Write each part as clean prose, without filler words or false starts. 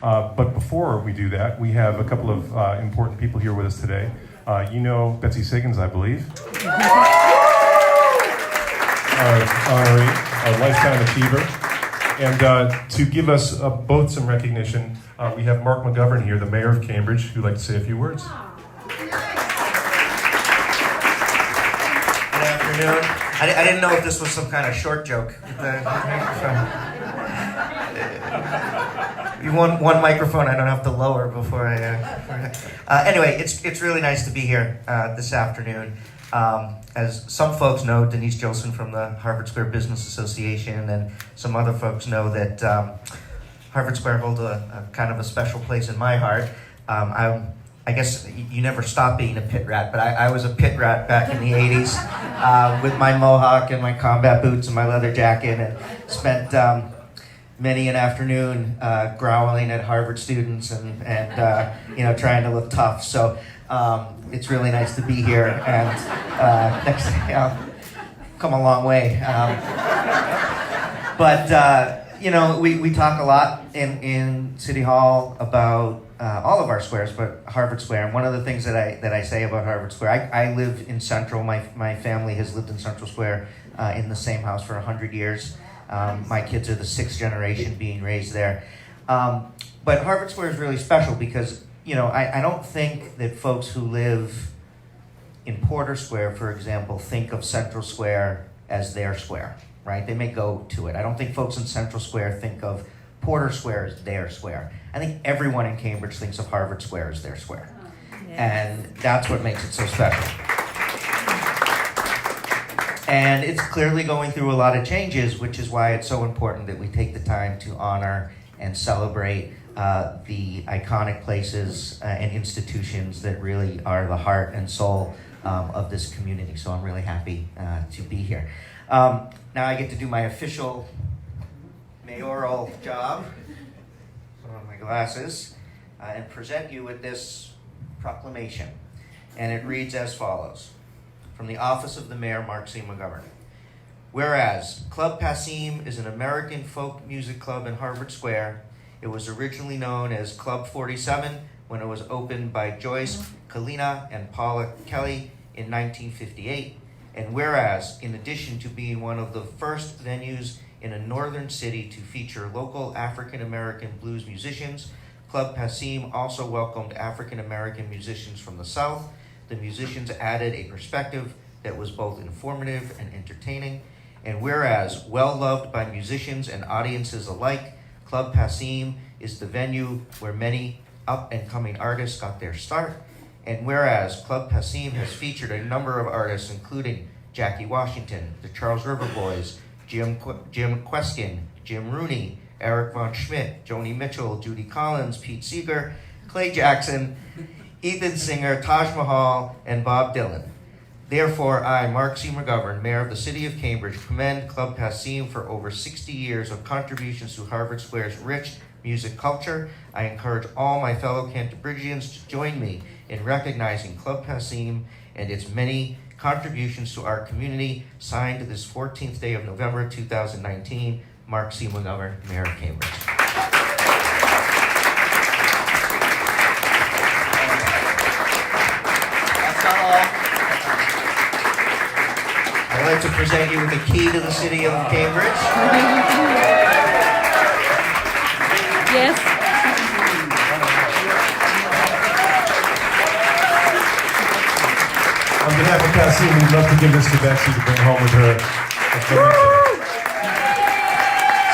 But before we do that, we have a couple of important people here with us today. You know Betsy Siggins, I believe. Our honoree, our lifetime achiever. And to give us both some recognition, we have Mark McGovern here, the mayor of Cambridge, who'd like to say a few words. Good afternoon. I didn't know if this was some kind of short joke. One microphone I don't have to lower before I... Anyway, it's really nice to be here this afternoon. As some folks know, Denise Jolson from the Harvard Square Business Association, and some other folks know that Harvard Square holds a kind of a special place in my heart. I guess you never stop being a pit rat, but I was a pit rat back in the 80s with my mohawk and my combat boots and my leather jacket, and spent many an afternoon growling at Harvard students and trying to look tough. So it's really nice to be here, and next I'll come a long way. We talk a lot in City Hall about all of our squares, but Harvard Square. And one of the things that I say about Harvard Square, I live in Central. My family has lived in Central Square in the same house for 100 years. My kids are the 6th generation being raised there. But Harvard Square is really special because, I don't think that folks who live in Porter Square, for example, think of Central Square as their square, right? They may go to it. I don't think folks in Central Square think of Porter Square as their square. I think everyone in Cambridge thinks of Harvard Square as their square. Yes. And that's what makes it so special. And it's clearly going through a lot of changes, which is why it's so important that we take the time to honor and celebrate the iconic places and institutions that really are the heart and soul of this community. So I'm really happy to be here. Now I get to do my official mayoral job, put on my glasses, and present you with this proclamation. And it reads as follows. From the office of the mayor, Mark C. McGovern. Whereas Club Passim is an American folk music club in Harvard Square. It was originally known as Club 47 when it was opened by Joyce Kalina and Paula Kelly in 1958. And whereas, in addition to being one of the first venues in a northern city to feature local African-American blues musicians, Club Passim also welcomed African-American musicians from the South. The musicians added a perspective that was both informative and entertaining. And whereas well-loved by musicians and audiences alike, Club Passim is the venue where many up-and-coming artists got their start. And whereas Club Passim has featured a number of artists, including Jackie Washington, the Charles River Boys, Jim Queskin, Jim Rooney, Eric Von Schmidt, Joni Mitchell, Judy Collins, Pete Seeger, Clay Jackson, Ethan Singer, Taj Mahal, and Bob Dylan. Therefore, I, Mark C. McGovern, Mayor of the City of Cambridge, commend Club Passim for over 60 years of contributions to Harvard Square's rich music culture. I encourage all my fellow Cantabrigians to join me in recognizing Club Passim and its many contributions to our community. Signed this 14th day of November 2019, Mark C. McGovern, Mayor of Cambridge. I'd like to present you with the key to the city of Cambridge. Yes. On behalf of Passim, we'd love to give this to Betsy to bring home with her.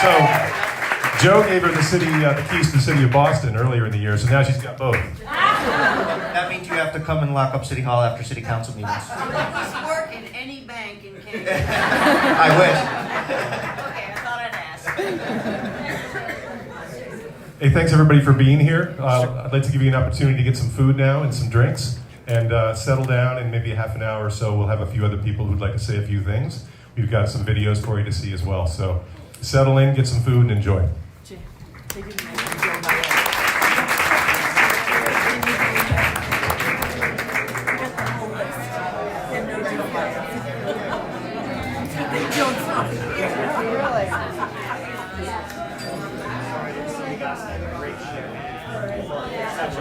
So, Joe gave her the keys to the city of Boston earlier in the year, so now she's got both. That means you have to come and lock up City Hall after City Council meetings. He's work in any bank in Cambridge. I wish. Okay, I thought I'd ask. Hey, thanks everybody for being here. I'd like to give you an opportunity to get some food now and some drinks and settle down. In maybe a half an hour or so, we'll have a few other people who'd like to say a few things. We've got some videos for you to see as well. So settle in, get some food, and enjoy.